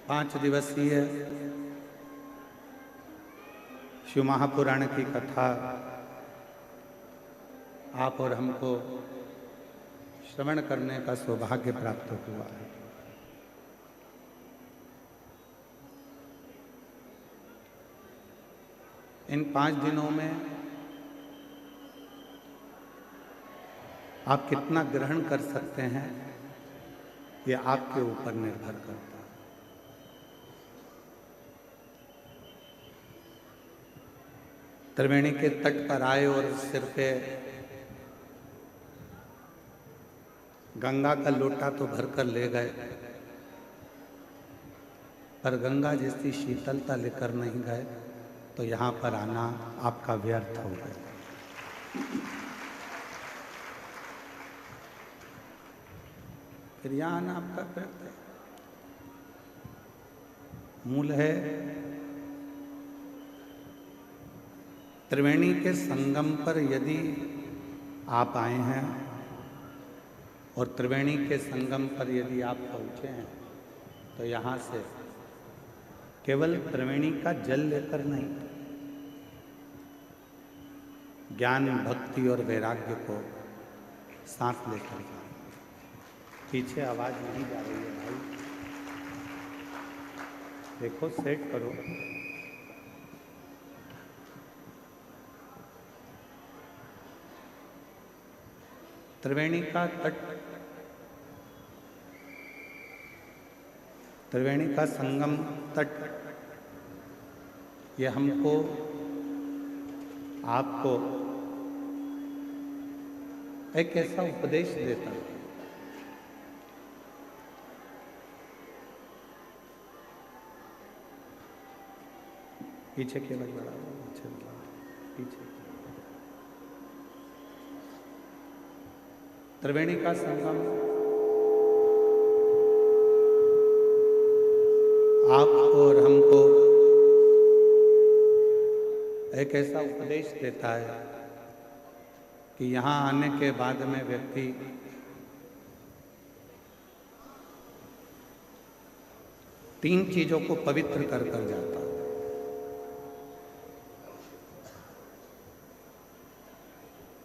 5 दिवसीय शिव महापुराण की कथा आप और हमको श्रवण करने का सौभाग्य प्राप्त हुआ है। इन 5 दिनों में आप कितना ग्रहण कर सकते हैं, ये आपके ऊपर निर्भर करता है। त्रिवेणी के तट पर आए और सिर पे गंगा का लोटा तो भरकर ले गए, पर गंगा जैसी शीतलता लेकर नहीं गए, तो यहाँ पर आना आपका व्यर्थ हो गया। फिर यहाँ आना आपका व्यर्थ है। मूल है त्रिवेणी के संगम पर यदि आप आए हैं और त्रिवेणी के संगम पर यदि आप पहुँचे हैं, तो यहाँ से केवल त्रिवेणी का जल लेकर नहीं, ज्ञान, भक्ति और वैराग्य को सांस लेकर जाए। पीछे आवाज नहीं जा रही है भाई, देखो सेट करो। त्रिवेणी का तट, त्रिवेणी का संगम तट, ये हमको, आपको एक ऐसा उपदेश देता है। पीछे केवल बड़ा पीछे त्रिवेणी का संगम आपको और हमको एक ऐसा उपदेश देता है कि यहाँ आने के बाद में व्यक्ति तीन चीजों को पवित्र कर कर जाता है।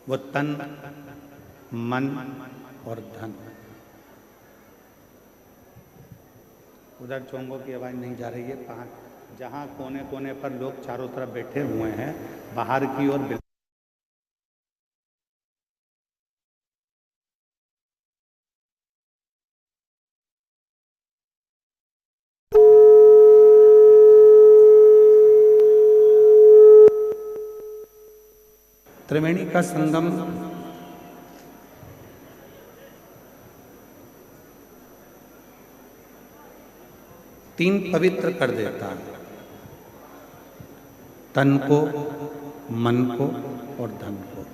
वो तन, मन और धन। उधर चोंगों की आवाज नहीं जा रही है। जहां कोने कोने पर लोग चारों तरफ बैठे हुए हैं, बाहर की ओर त्रिवेणी का संगम तीन पवित्र कर देता है, तन को, मन को और धन को।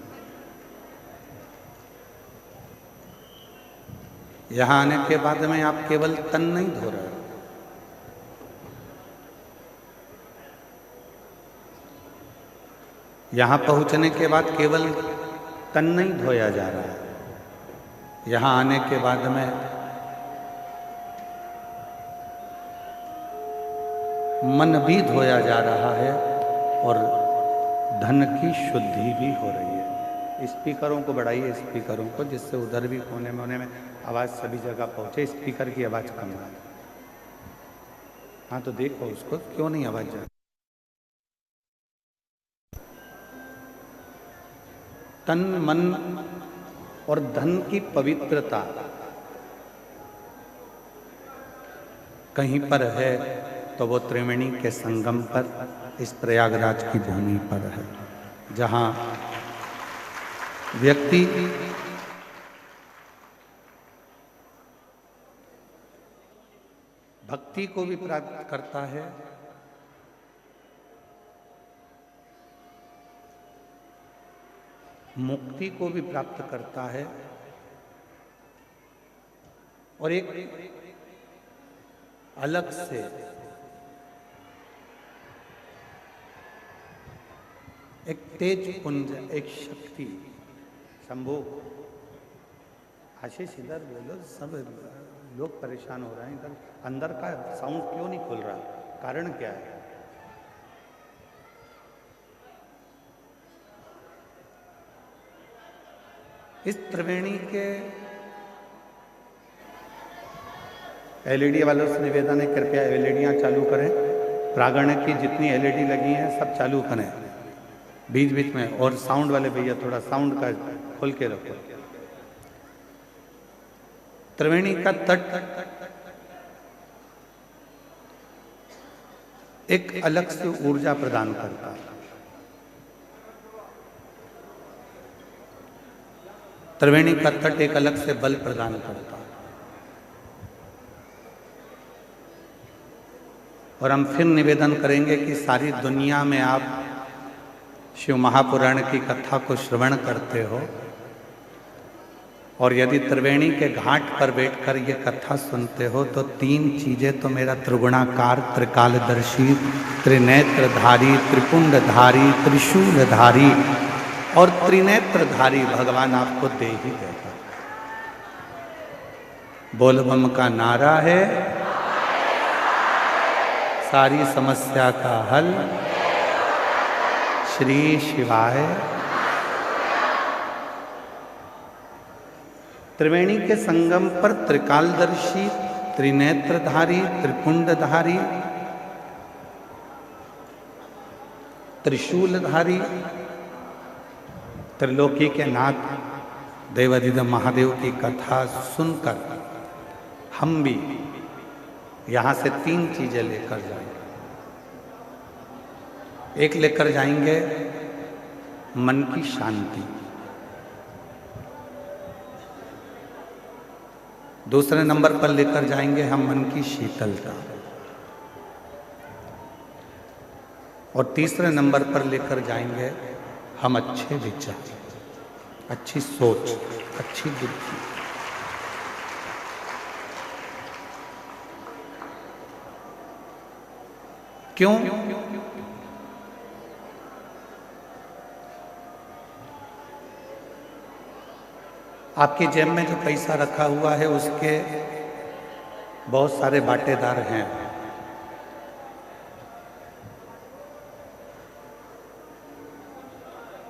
यहां आने के बाद में आप केवल तन नहीं धो रहे, यहां पहुंचने के बाद केवल तन नहीं धोया जा रहा है, यहां आने के बाद में मन भी धोया जा रहा है और धन की शुद्धि भी हो रही है। स्पीकरों को बढ़ाइए, स्पीकरों को, जिससे उधर भी कोने में आवाज़ सभी जगह पहुंचे। स्पीकर की आवाज़ कम है। हाँ तो देखो उसको, क्यों नहीं आवाज़ जा रही। तन, मन और धन की पवित्रता कहीं पर है तो वो त्रिवेणी के संगम पर, इस प्रयागराज की भूमि पर है, जहां व्यक्ति भक्ति को भी प्राप्त करता है, मुक्ति को भी प्राप्त करता है, और एक अलग से एक तेज पुंज, एक शक्ति, शंभू, आशीष इधर बोलो, सब लोग परेशान हो रहे हैं, इधर अंदर का साउंड क्यों नहीं खुल रहा, कारण क्या है? इस त्रिवेणी के एलईडी वालों से निवेदन है, कृपया एलईडियां चालू करें। प्रांगण की जितनी एलईडी लगी हैं सब चालू करें बीच बीच में। और साउंड वाले भैया थोड़ा साउंड का खोल के रखो। त्रिवेणी का तट एक अलग से ऊर्जा प्रदान करता है। त्रिवेणी का तट एक अलग से बल प्रदान करता है। और हम फिर निवेदन करेंगे कि सारी दुनिया में आप शिव महापुराण की कथा को श्रवण करते हो, और यदि त्रिवेणी के घाट पर बैठकर ये कथा सुनते हो तो तीन चीजें तो मेरा त्रिगुणाकार, त्रिकालदर्शी, त्रिनेत्रधारी, त्रिपुंडधारी, त्रिशूलधारी और त्रिनेत्रधारी भगवान आपको दे ही देगा। बोल बम का नारा है, सारी समस्या का हल श्री शिवाय। त्रिवेणी के संगम पर त्रिकालदर्शी, त्रिनेत्रधारी, त्रिपुंडधारी, त्रिशूलधारी, त्रिलोकी के नाथ देवाधिदेव महादेव की कथा सुनकर हम भी यहां से तीन चीजें लेकर जाएंगे। एक लेकर जाएंगे मन की शांति, दूसरे नंबर पर लेकर जाएंगे हम मन की शीतलता, और तीसरे नंबर पर लेकर जाएंगे हम अच्छे विचार, अच्छी सोच, अच्छी बुद्धि। क्यों? आपकी जेब में जो पैसा रखा हुआ है उसके बहुत सारे बाटेदार हैं।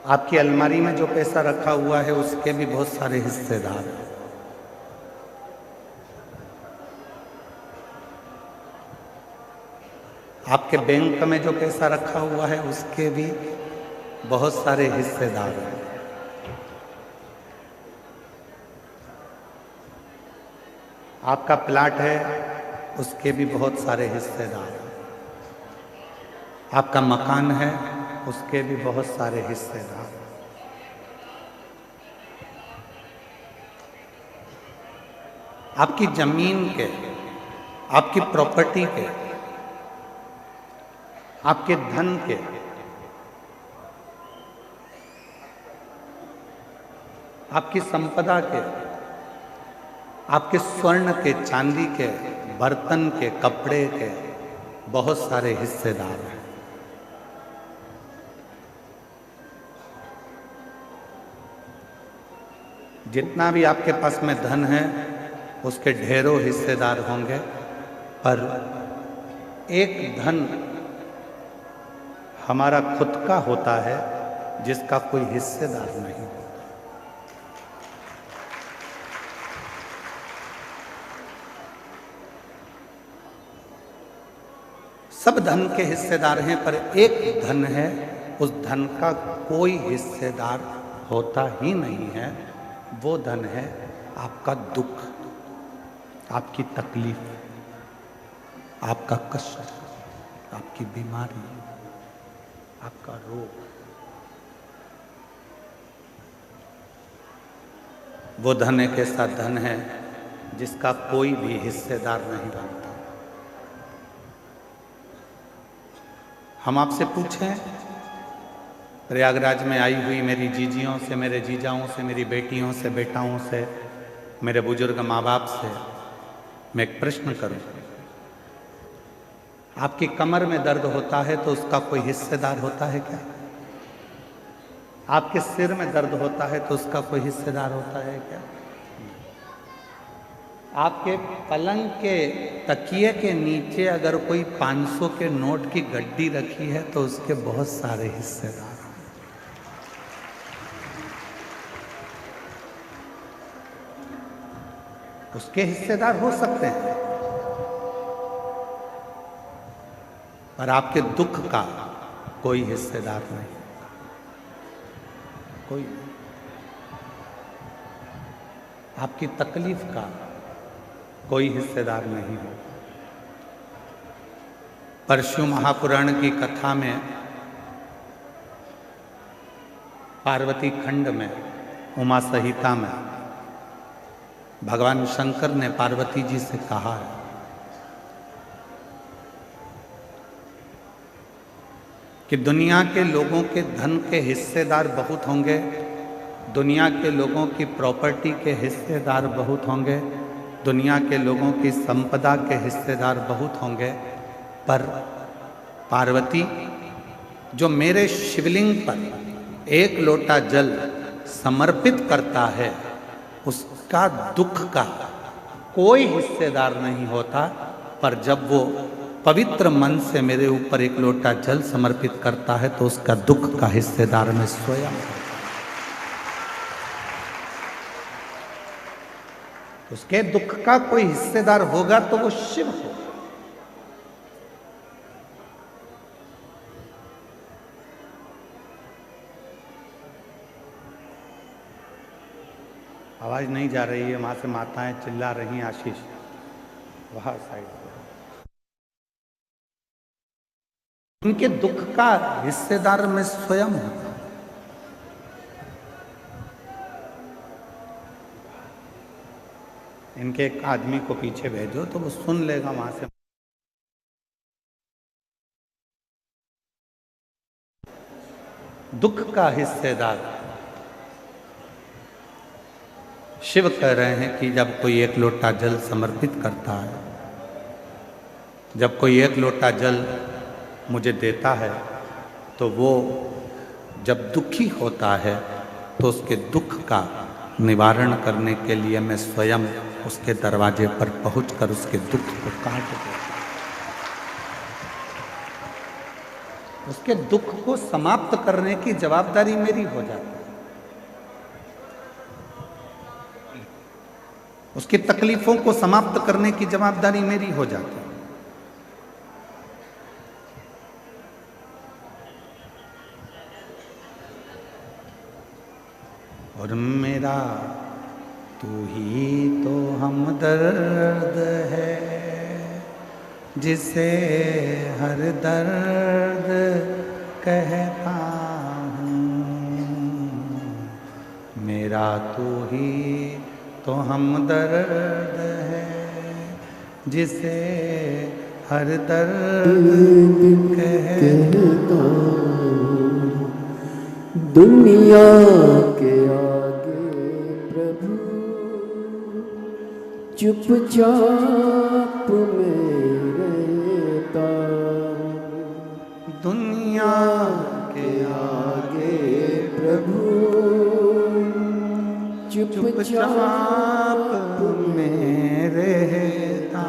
आपकी अलमारी में जो पैसा रखा हुआ है उसके भी बहुत सारे हिस्सेदार हैं। आपके बैंक में जो पैसा रखा हुआ है उसके भी बहुत सारे हिस्सेदार हैं। आपका प्लाट है उसके भी बहुत सारे हिस्सेदार हैं। आपका मकान है उसके भी बहुत सारे हिस्सेदार हैं। आपकी जमीन के, आपकी प्रॉपर्टी के, आपके धन के, आपकी संपदा के, आपके स्वर्ण के, चांदी के, बर्तन के, कपड़े के बहुत सारे हिस्सेदार हैं। जितना भी आपके पास में धन है उसके ढेरों हिस्सेदार होंगे, पर एक धन हमारा खुद का होता है जिसका कोई हिस्सेदार नहीं होता। सब धन के हिस्सेदार हैं, पर एक धन है, उस धन का कोई हिस्सेदार होता ही नहीं है। वो धन है आपका दुख, आपकी तकलीफ, आपका कष्ट, आपकी बीमारी, आपका रोग। वो धन एक ऐसा धन है जिसका कोई भी हिस्सेदार नहीं बनता। हम आपसे पूछें, प्रयागराज में आई हुई मेरी जीजियों से, मेरे जीजाओं से, मेरी बेटियों से, बेटाओं से, मेरे बुजुर्ग माँ बाप से मैं एक प्रश्न करूं, आपकी कमर में दर्द होता है तो उसका कोई हिस्सेदार होता है क्या? आपके सिर में दर्द होता है तो उसका कोई हिस्सेदार होता है क्या? आपके पलंग के तकिए के नीचे अगर कोई 500 के नोट की गड्डी रखी है तो उसके बहुत सारे हिस्सेदार हैं। उसके हिस्सेदार हो सकते हैं, पर आपके दुख का कोई हिस्सेदार नहीं, कोई नहीं। आपकी तकलीफ का कोई हिस्सेदार नहीं हो। परशु महापुराण की कथा में पार्वती खंड में उमा संहिता में भगवान शंकर ने पार्वती जी से कहा है कि दुनिया के लोगों के धन के हिस्सेदार बहुत होंगे, दुनिया के लोगों की प्रॉपर्टी के हिस्सेदार बहुत होंगे, दुनिया के लोगों की संपदा के हिस्सेदार बहुत होंगे, पर पार्वती जो मेरे शिवलिंग पर एक लोटा जल समर्पित करता है उसका दुख का कोई हिस्सेदार नहीं होता, पर जब वो पवित्र मन से मेरे ऊपर एक लोटा जल समर्पित करता है तो उसका दुख का हिस्सेदार मैं स्वयं हूं। उसके दुख का कोई हिस्सेदार होगा तो वो शिव होगा। आवाज नहीं जा रही है, वहां से माताएं चिल्ला रही हैं, आशीष वहां साइड पे। उनके दुख का हिस्सेदार मैं स्वयं हूं। इनके एक आदमी को पीछे भेजो तो वो सुन लेगा वहां से। दुख का हिस्सेदार शिव कह रहे हैं कि जब कोई एक लोटा जल समर्पित करता है, जब कोई एक लोटा जल मुझे देता है, तो वो जब दुखी होता है तो उसके दुख का निवारण करने के लिए मैं स्वयं उसके दरवाजे पर पहुंचकर उसके दुख को काट देता हूं। उसके दुख को समाप्त करने की जवाबदारी मेरी हो जाती है। उसकी तकलीफों को समाप्त करने की जवाबदारी मेरी हो जाती है। और मेरा तू ही तो हमदर्द है, जिसे हर दर्द कहता हूँ। मेरा तू ही तो हमदर्द है, जिसे हर दर्द कहता हूँ। दुनिया के आगे प्रभु चुपचाप में रहता। दुनिया के आगे प्रभु चुपचाप में रहता।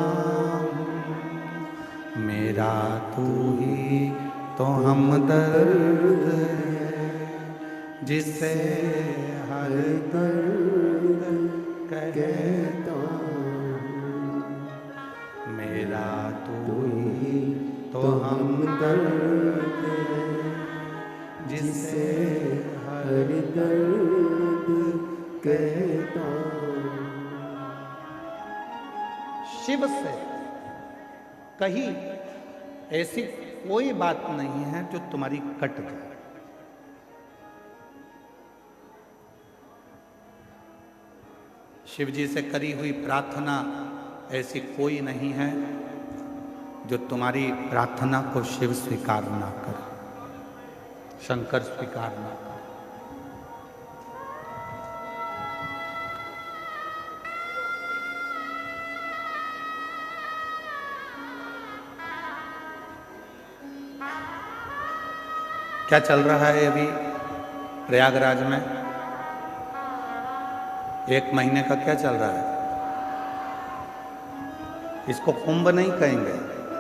मेरा तू ही तो हमदर्द है, जिसे हर दर्द कहता हूँ। मेरा तू ही तो हमदर्द है, जिसे हर दर्द कहता हूँ। शिव से कहीं ऐसी कोई बात नहीं है जो तुम्हारी कट जाए। शिव जी से करी हुई प्रार्थना ऐसी कोई नहीं है जो तुम्हारी प्रार्थना को शिव स्वीकार ना करे, शंकर स्वीकार ना करे। क्या चल रहा है अभी प्रयागराज में? 1 महीने का क्या चल रहा है? इसको कुंभ नहीं कहेंगे,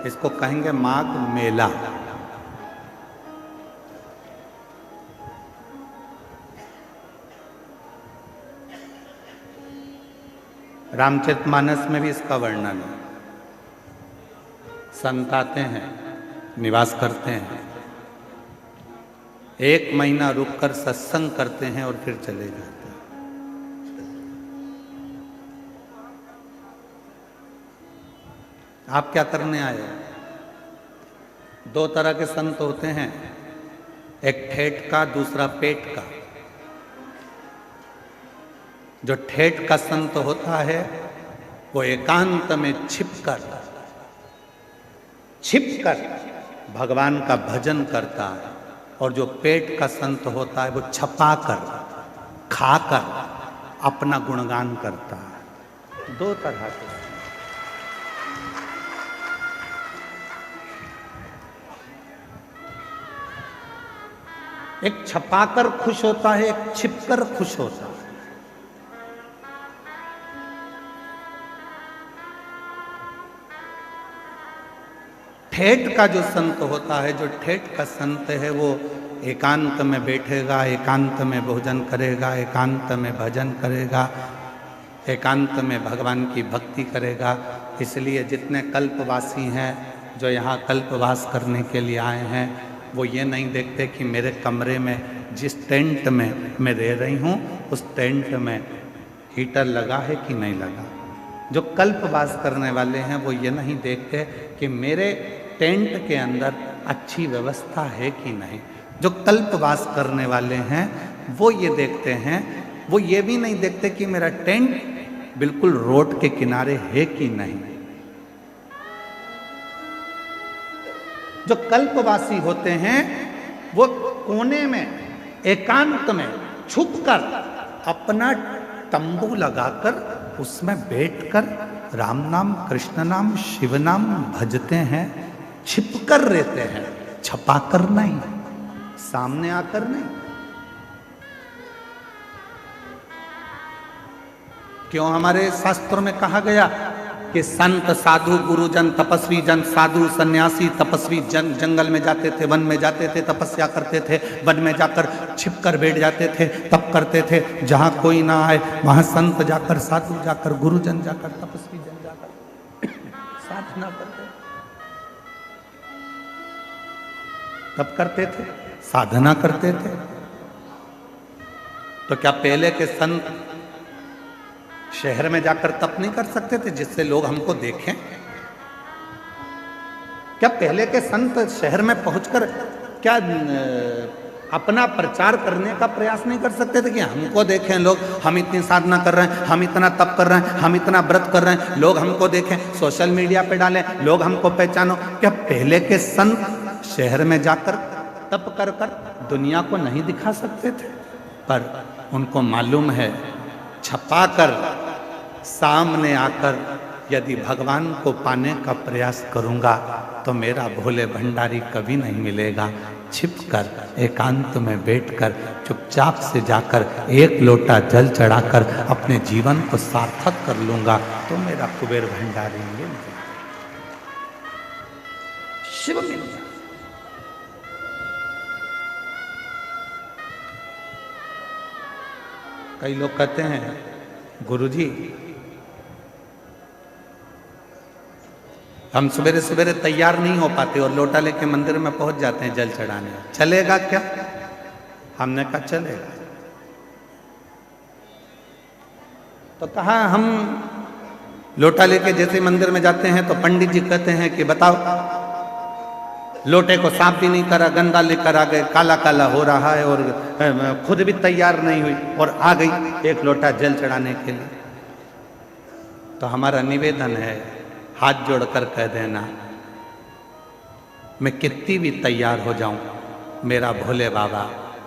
इसको कहेंगे माघ मेला। रामचरितमानस में भी इसका वर्णन है। संत आते हैं, निवास करते हैं, 1 महीना रुककर सत्संग करते हैं और फिर चले जाते हैं। आप क्या करने आए? 2 तरह के संत होते हैं, एक ठेठ का, दूसरा पेट का। जो ठेठ का संत होता है वो एकांत में छिपकर भगवान का भजन करता है, और जो पेट का संत होता है वो छपाकर खाकर अपना गुणगान करता है। 2 तरह के। एक छपाकर खुश होता है, एक छिपकर खुश होता है। ठेठ का जो संत होता है, जो ठेठ का संत है, वो एकांत में बैठेगा, एकांत में भोजन करेगा, एकांत में भजन करेगा, एकांत में भगवान की भक्ति करेगा। इसलिए जितने कल्पवासी हैं जो यहाँ कल्पवास करने के लिए आए हैं, वो ये नहीं देखते कि मेरे कमरे में जिस टेंट में मैं रह रही हूँ उस टेंट में हीटर लगा है कि नहीं लगा। जो कल्पवास करने वाले हैं वो ये नहीं देखते कि मेरे टेंट के अंदर अच्छी व्यवस्था है कि नहीं। जो कल्पवास करने वाले हैं वो ये देखते हैं, वो ये भी नहीं देखते कि मेरा टेंट बिल्कुल रोड के किनारे है कि नहीं। जो कल्पवासी होते हैं वो कोने में, एकांत में छुपकर अपना तंबू लगाकर उसमें बैठकर राम नाम, कृष्ण नाम, शिव नाम भजते हैं, छिपकर रहते हैं, छपाकर नहीं, सामने आकर नहीं। क्यों हमारे शास्त्रों में कहा गया कि संत, साधु, गुरुजन, तपस्वी जन, साधु, सन्यासी, तपस्वी जन जंगल में जाते थे, वन में जाते थे, तपस्या करते थे, वन में जाकर छिपकर बैठ जाते थे, तप करते थे। जहां कोई ना आए वहां संत जाकर, साधु जाकर, गुरुजन जाकर, तपस्वी जन जाकर साधना करते, तप करते थे, साधना करते थे। तो क्या पहले के संत शहर में जाकर तप नहीं कर सकते थे जिससे लोग हमको देखें? क्या पहले के संत शहर में पहुंचकर क्या अपना प्रचार करने का प्रयास नहीं कर सकते थे कि हमको देखें लोग, हम इतनी साधना कर रहे हैं, हम इतना तप कर रहे हैं, हम इतना व्रत कर रहे हैं, लोग हमको देखें, सोशल मीडिया पे डालें, लोग हमको पहचानो? क्या पहले के संत शहर में जाकर तप कर दुनिया को नहीं दिखा सकते थे? पर उनको मालूम है, छपाकर सामने आकर यदि भगवान को पाने का प्रयास करूंगा तो मेरा भोले भंडारी कभी नहीं मिलेगा। छिपकर, एकांत में बैठकर, चुपचाप से जाकर 1 लोटा जल चढ़ाकर अपने जीवन को सार्थक कर लूंगा तो मेरा कुबेर भंडारी मिल जाए, शिव मिल जाए। कई लोग कहते हैं गुरुजी हम सवेरे सवेरे तैयार नहीं हो पाते और लोटा लेके मंदिर में पहुंच जाते हैं जल चढ़ाने, चलेगा क्या? हमने कहा चलेगा। तो कहा हम लोटा लेके जैसे मंदिर में जाते हैं तो पंडित जी कहते हैं कि बताओ, लोटे को साफ भी नहीं करा, गंदा लेकर आ गए, काला काला हो रहा है, और खुद भी तैयार नहीं हुई और आ गई 1 लोटा जल चढ़ाने के लिए। तो हमारा निवेदन है, हाथ जोड़कर कह देना, मैं कितनी भी तैयार हो जाऊं, मेरा भोले बाबा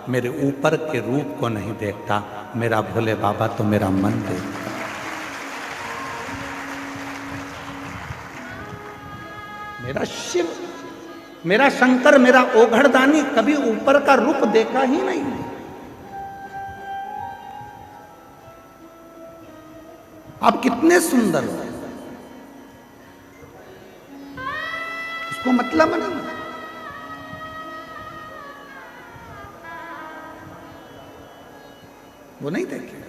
मेरे ऊपर के रूप को नहीं देखता, मेरा भोले बाबा तो मेरा मन देखता। मेरा शिव, मेरा शंकर, मेरा ओघड़दानी कभी ऊपर का रूप देखा ही नहीं। आप कितने सुंदर हो, उसको मतलब नहीं। वो नहीं देखेगा।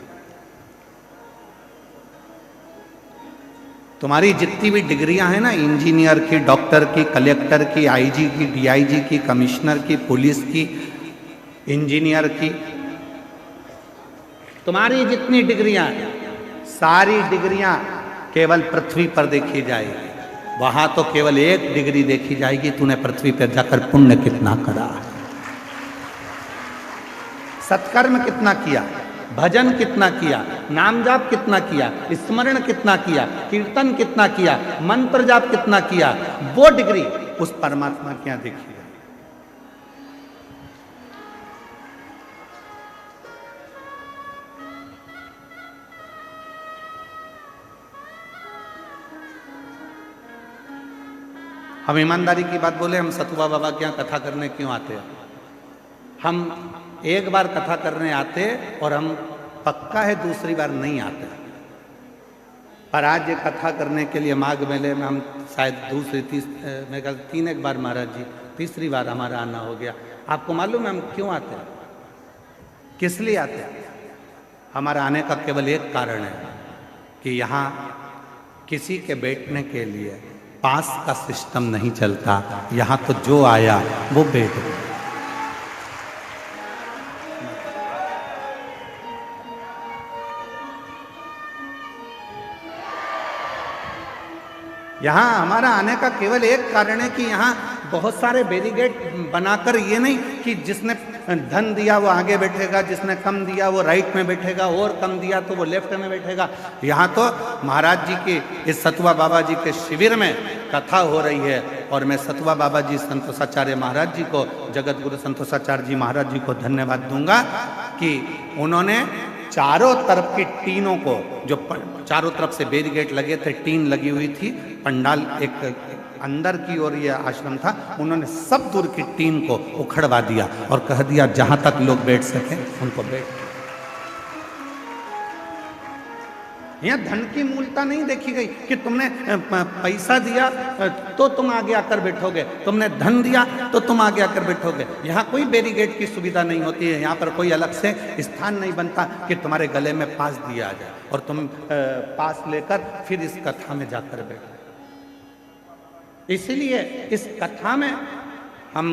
तुम्हारी जितनी भी डिग्रियां हैं ना, इंजीनियर की, डॉक्टर की, कलेक्टर की, आईजी की, डीआईजी की, कमिश्नर की, पुलिस की, इंजीनियर की, तुम्हारी जितनी डिग्रियां हैं, सारी डिग्रियां केवल पृथ्वी पर देखी जाएगी। वहां तो केवल एक डिग्री देखी जाएगी, तूने पृथ्वी पर जाकर पुण्य कितना करा, सत्कर्म कितना किया, भजन कितना किया, नाम जाप कितना किया, स्मरण कितना किया, कीर्तन कितना किया, मंत्र जाप कितना किया, वो डिग्री उस परमात्मा के यहां देखी जाए। हम ईमानदारी की बात बोले, हम सतुआ बाबा के यहाँ कथा करने क्यों आते हैं? हम एक बार कथा करने आते और हम पक्का है दूसरी बार नहीं आते। पर आज ये कथा करने के लिए माघ मेले में हम शायद मैं कहता 3 एक बार महाराज जी, तीसरी बार हमारा आना हो गया। आपको मालूम है हम क्यों आते हैं, किस लिए आते हैं? हमारा आने का केवल एक कारण है कि यहाँ किसी के बैठने के लिए पास का सिस्टम नहीं चलता। यहाँ तो जो आया वो बैठ गया। यहाँ हमारा आने का केवल एक कारण है कि यहाँ बहुत सारे बैरिकेड बनाकर, ये नहीं कि जिसने धन दिया वो आगे बैठेगा, जिसने कम दिया वो राइट में बैठेगा, और कम दिया तो वो लेफ्ट में बैठेगा। यहाँ तो महाराज जी की इस सतुआ बाबा जी के शिविर में कथा हो रही है और मैं सतुआ बाबा जी संतोषाचार्य महाराज जी को, जगत गुरु संतोषाचार्य जी महाराज जी को धन्यवाद दूंगा कि उन्होंने चारों तरफ की टीनों को, जो चारों तरफ से बैरिकेड लगे थे, टीन लगी हुई थी, पंडाल एक अंदर की ओर यह आश्रम था, उन्होंने सब दूर की टीन को उखड़वा दिया और कह दिया जहां तक लोग बैठ सके उनको बैठ। यहाँ धन की मूलता नहीं देखी गई कि तुमने पैसा दिया तो तुम आगे आकर बैठोगे, तुमने धन दिया तो तुम आगे आकर बैठोगे। यहाँ कोई बैरिकेड की सुविधा नहीं होती है। यहाँ पर कोई अलग से स्थान नहीं बनता कि तुम्हारे गले में पास दिया जाए और तुम पास लेकर फिर इस कथा में जाकर बैठो। इसलिए इस कथा में हम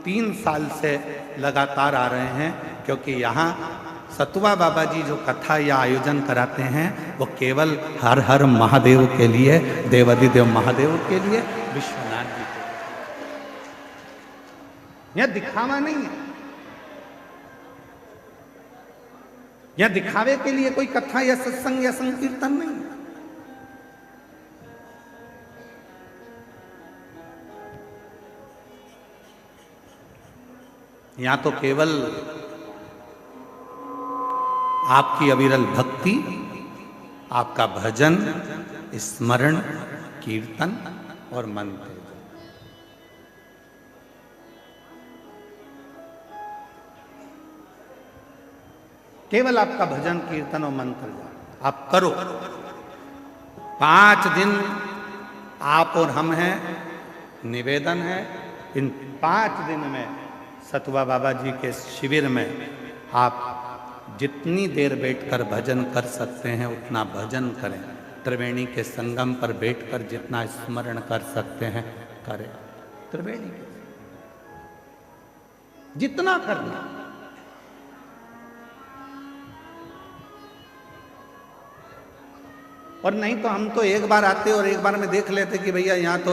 3 साल से लगातार आ रहे हैं, क्योंकि यहाँ सतुआ बाबा जी जो कथा या आयोजन कराते हैं वो केवल हर हर महादेव के लिए, देवाधिदेव महादेव के लिए, विश्वनाथ जी के लिए। यह दिखावा नहीं है, यह दिखावे के लिए कोई कथा या सत्संग या संकीर्तन नहीं है। यहां तो केवल आपकी अविरल भक्ति, आपका भजन, स्मरण, कीर्तन और मंत्र, केवल आपका भजन, कीर्तन और मंत्र आप करो। 5 दिन आप और हम हैं, निवेदन है इन 5 दिन में सतुआ बाबा जी के शिविर में आप जितनी देर बैठकर भजन कर सकते हैं उतना भजन करें। त्रिवेणी के संगम पर बैठकर जितना स्मरण कर सकते हैं करें। त्रिवेणी के जितना करना। और नहीं तो हम तो एक बार आते और एक बार में देख लेते कि भैया यहाँ तो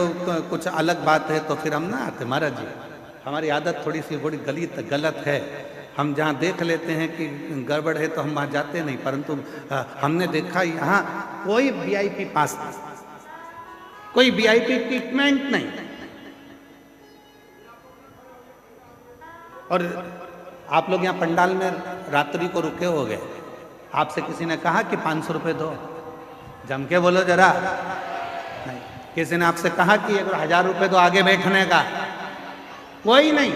कुछ अलग बात है, तो फिर हम ना आते। महाराज जी हमारी आदत थोड़ी सी बड़ी गलत है। हम जहाँ देख लेते हैं कि गड़बड़ है तो हम वहाँ जाते नहीं, परंतु हमने देखा यहाँ कोई वीआईपी पास नहीं, कोई वीआईपी ट्रीटमेंट नहीं। और आप लोग यहाँ पंडाल में रात्रि को रुके हो गए, आपसे किसी ने कहा कि 500 रुपये दो, जम के बोलो जरा। नहीं, किसी ने आपसे कहा कि 1000 रुपये दो आगे बैठने का, कोई नहीं।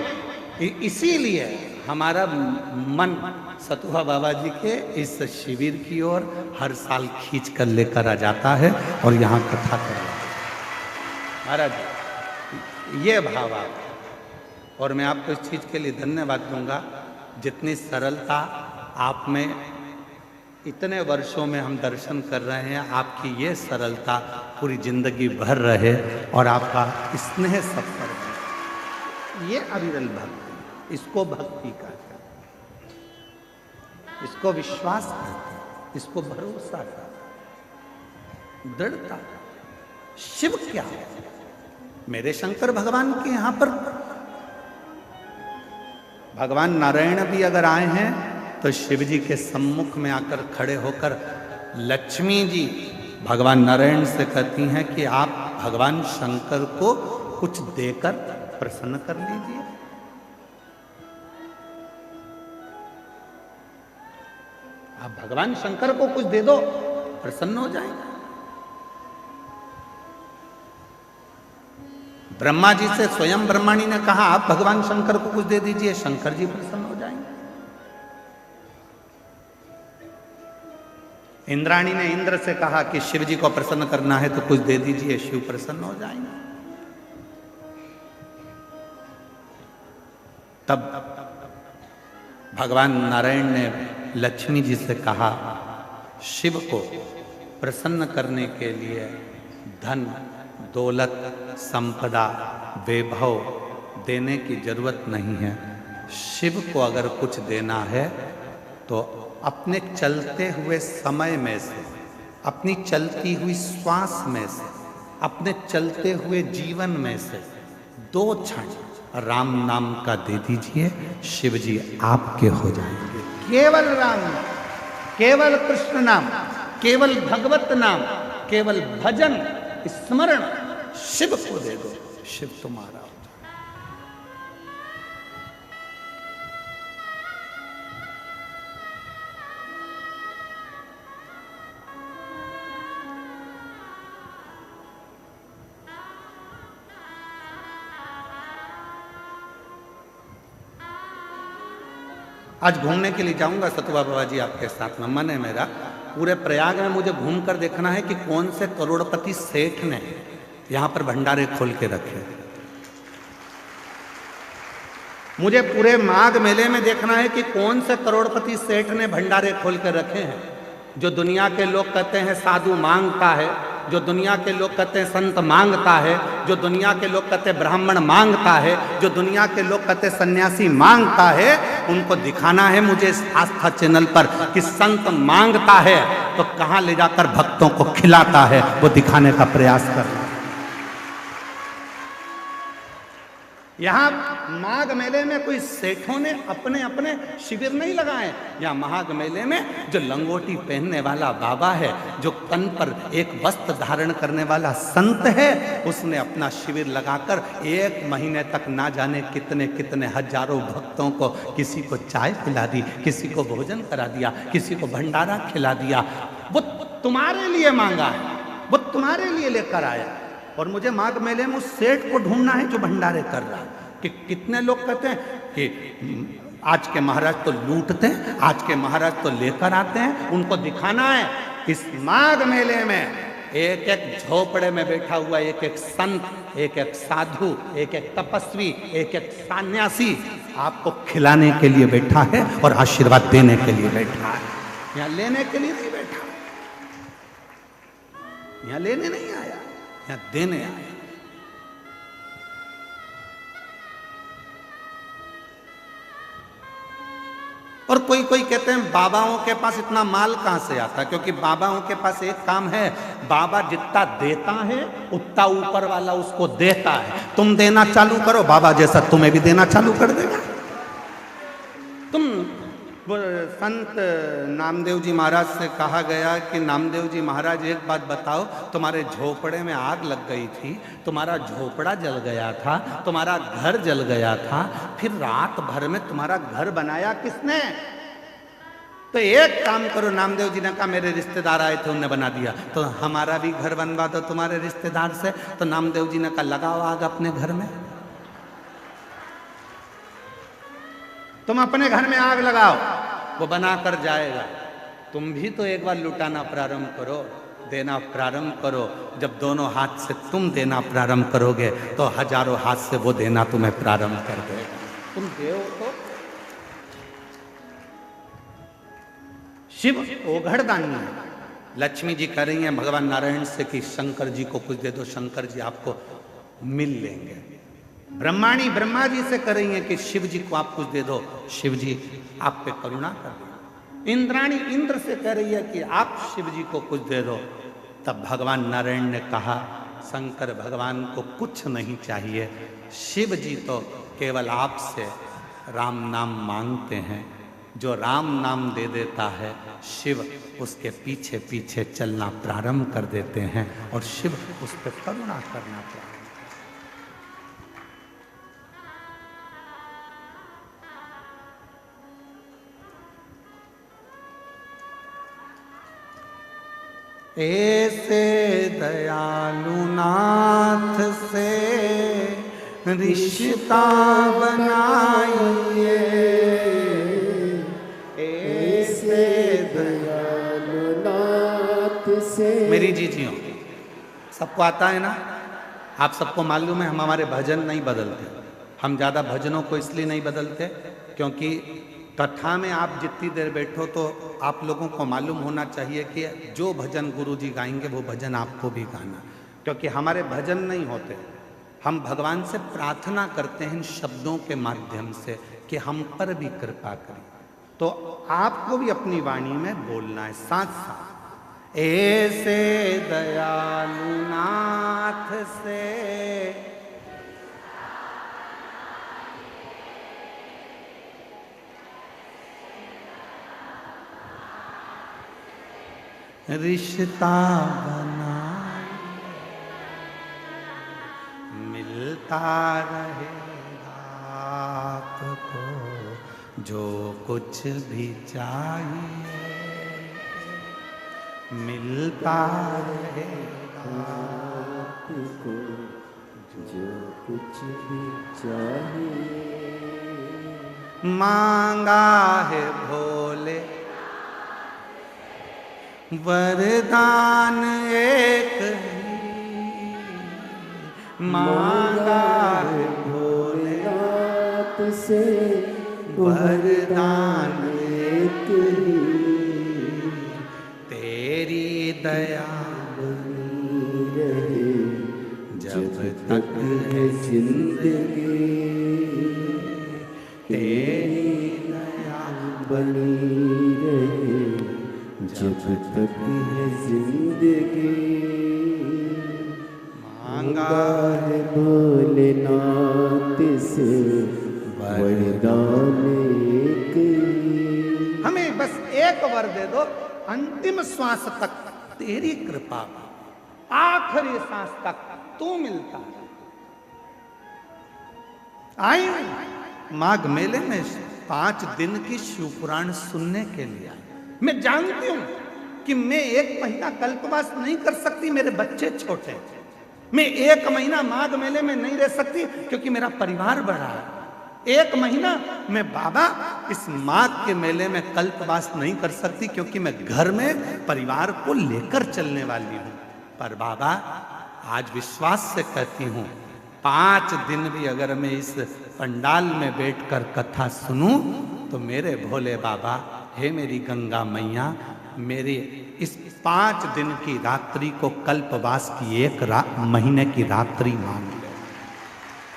इसीलिए हमारा मन सतुआ बाबा जी के इस शिविर की ओर हर साल खींच कर लेकर आ जाता है और यहाँ कथा कर। महाराज ये भाव आप, और मैं आपको इस चीज के लिए धन्यवाद दूंगा, जितनी सरलता आप में इतने वर्षों में हम दर्शन कर रहे हैं, आपकी ये सरलता पूरी जिंदगी भर रहे और आपका स्नेह सफर है। ये अविरल भक्ति, इसको भक्ति कहते हैं, इसको विश्वास कहते हैं, इसको भरोसा कहते हैं, दृढ़ता। शिव क्या है? मेरे शंकर भगवान के यहां पर भगवान नारायण भी अगर आए हैं तो शिव जी के सम्मुख में आकर खड़े होकर लक्ष्मी जी भगवान नारायण से कहती हैं कि आप भगवान शंकर को कुछ देकर प्रसन्न कर लीजिए। आप भगवान शंकर को कुछ दे दो, प्रसन्न हो जाएंगे। ब्रह्मा जी से स्वयं ब्रह्माणी ने कहा आप भगवान शंकर को कुछ दे दीजिए, शंकर जी प्रसन्न हो जाएंगे। इंद्राणी ने इंद्र से कहा कि शिव जी को प्रसन्न करना है तो कुछ दे दीजिए, शिव प्रसन्न हो जाएंगे। तब भगवान नारायण ने लक्ष्मी जी से कहा शिव को प्रसन्न करने के लिए धन, दौलत, संपदा, वैभव देने की जरूरत नहीं है। शिव को अगर कुछ देना है तो अपने चलते हुए समय में से, अपनी चलती हुई श्वास में से, अपने चलते हुए जीवन में से 2 क्षण राम नाम का दे दीजिए, शिव जी आपके हो जाएंगे। केवल राम नाम, केवल कृष्ण नाम, केवल भगवत नाम, केवल भजन स्मरण शिव को दे दो, शिव तुम्हारा हो जाए। आज घूमने के लिए जाऊंगा सतुआ बाबा जी आपके साथ में, मन है मेरा। पूरे प्रयाग में मुझे घूमकर देखना है कि कौन से करोड़पति सेठ ने यहां पर भंडारे खोल के रखे। मुझे पूरे माघ मेले में देखना है कि कौन से करोड़पति सेठ ने भंडारे खोल के रखे हैं। जो दुनिया के लोग कहते हैं साधु मांगता है, जो दुनिया के लोग कहते हैं संत मांगता है, जो दुनिया के लोग कहते हैं ब्राह्मण मांगता है, जो दुनिया के लोग कहते हैं सन्यासी मांगता है, उनको दिखाना है मुझे इस आस्था चैनल पर कि संत मांगता है तो कहां ले जाकर भक्तों को खिलाता है, वो दिखाने का प्रयास करना। यहां माघ मेले में कोई सेठों ने अपने अपने शिविर नहीं लगाए। यहाँ माघ मेले में जो लंगोटी पहनने वाला बाबा है, जो तन पर एक वस्त्र धारण करने वाला संत है, उसने अपना शिविर लगाकर 1 महीने तक ना जाने कितने कितने हजारों भक्तों को, किसी को चाय पिला दी, किसी को भोजन करा दिया, किसी को भंडारा खिला दिया। वो तुम्हारे लिए मांगा है, वो तुम्हारे लिए लेकर आया। और मुझे माघ मेले में उस सेठ को ढूंढना है जो भंडारे कर रहा है। कि कितने लोग कहते हैं कि आज के महाराज तो लूटते हैं, आज के महाराज तो लेकर आते हैं, उनको दिखाना है। इस माघ मेले में एक एक झोपड़े में बैठा हुआ एक एक संत, एक एक साधु, एक एक तपस्वी, एक एक सन्यासी आपको खिलाने के लिए बैठा है और आशीर्वाद देने के लिए बैठा है। यहाँ लेने के लिए नहीं बैठा, यहाँ लेने नहीं आया, यहाँ देने आया। और कोई कोई कहते हैं बाबाओं के पास इतना माल कहां से आता है, क्योंकि बाबाओं के पास एक काम है, बाबा जितना देता है उतना ऊपर वाला उसको देता है। तुम देना चालू करो, बाबा जैसा तुम्हें भी देना चालू कर देगा। तुम संत नामदेव जी महाराज से कहा गया कि नामदेव जी महाराज एक बात बताओ, तुम्हारे झोपड़े में आग लग गई थी, तुम्हारा झोपड़ा जल गया था, तुम्हारा घर जल गया था, फिर रात भर में तुम्हारा घर बनाया किसने? तो एक काम करो, नामदेव जी ने कहा मेरे रिश्तेदार आए थे उन्होंने बना दिया, तो हमारा भी घर बनवा दो तुम्हारे रिश्तेदार से। तो नामदेव जी ने कहा लगाओ आग अपने घर में, तुम अपने घर में आग लगाओ, वो बना कर जाएगा। तुम भी तो एक बार लुटाना प्रारंभ करो। देना प्रारंभ करो। जब दोनों हाथ से तुम देना प्रारंभ करोगे तो हजारों हाथ से वो देना तुम्हें प्रारंभ कर देगा। तुम देव तो शिव ओघड़दानी है। लक्ष्मी जी कह रही हैं भगवान नारायण से कि शंकर जी को कुछ दे दो, शंकर जी आपको मिल लेंगे। ब्रह्माणी ब्रह्मा जी से कह रही हैं कि शिव जी को आप कुछ दे दो, शिव जी आप पे करुणा कर दें। इंद्राणी इंद्र से कह रही है कि आप शिव जी को कुछ दे दो। तब भगवान नारायण ने कहा शंकर भगवान को कुछ नहीं चाहिए, शिव जी तो केवल आपसे राम नाम मांगते हैं। जो राम नाम दे देता है शिव उसके पीछे पीछे चलना प्रारंभ कर देते हैं और शिव उस पर करुणा करना प्रारंभ। ऐसे दयालु नाथ से रिश्ता बनाइए, ऐसे दयालु नाथ से। मेरी जीजियों सबको आता है ना, आप सबको मालूम है हम हमारे भजन नहीं बदलते। हम ज़्यादा भजनों को इसलिए नहीं बदलते क्योंकि कथा में आप जितनी देर बैठो तो आप लोगों को मालूम होना चाहिए कि जो भजन गुरु जी गाएंगे वो भजन आपको भी गाना, क्योंकि हमारे भजन नहीं होते। हम भगवान से प्रार्थना करते हैं इन शब्दों के माध्यम से कि हम पर भी कृपा करें। तो आपको भी अपनी वाणी में बोलना है साथ साथ, ऐसे दयालु नाथ से रिश्ता बना मिलता रहेगा आपको जो कुछ भी चाहिए, मिलता रहेगा आपको जो कुछ भी चाहिए। मांगा है भोले वरदान एक ही, मांगा है भोलेनाथ से वरदान एक ही। तेरी दया बनी रहे जब तक है जिंदगी, तेरी दया बनी रहे जब तक है जिंदगी। मांगा है भोलेनाथ से वरदान एक ही। हमें बस एक वर दे दो, अंतिम श्वास तक तेरी कृपा, आखिरी सांस तक तू मिलता है। आई माघ मेले में 5 दिन की शिव पुराण सुनने के लिए आई। मैं जानती हूं कि मैं 1 महीना कल्पवास नहीं कर सकती, मेरे बच्चे छोटे हैं। मैं 1 महीना माघ मेले में नहीं रह सकती क्योंकि मेरा परिवार बड़ा है। 1 महीना मैं बाबा इस माघ के मेले में कल्पवास नहीं कर सकती क्योंकि मैं घर में परिवार को लेकर चलने वाली हूं। पर बाबा आज विश्वास से कहती हूं 5 दिन भी अगर मैं इस पंडाल में बैठकर कथा सुनूं तो मेरे भोले बाबा, हे मेरी गंगा मैया, मेरे इस 5 दिन की रात्रि को कल्पवास की 1 महीने की रात्रि मान ले,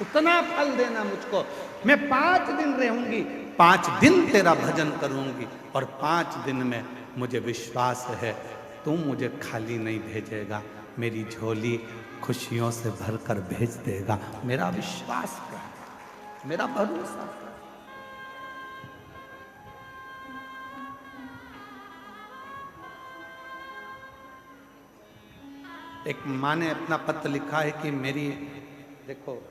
उतना फल देना मुझको। मैं 5 दिन रहूंगी, 5 दिन तेरा भजन करूंगी और 5 दिन में मुझे विश्वास है तू मुझे खाली नहीं भेजेगा, मेरी झोली खुशियों से भरकर भेज देगा। मेरा विश्वास है, मेरा भरोसा है। एक माँ ने अपना पत्र लिखा है कि मेरी, देखो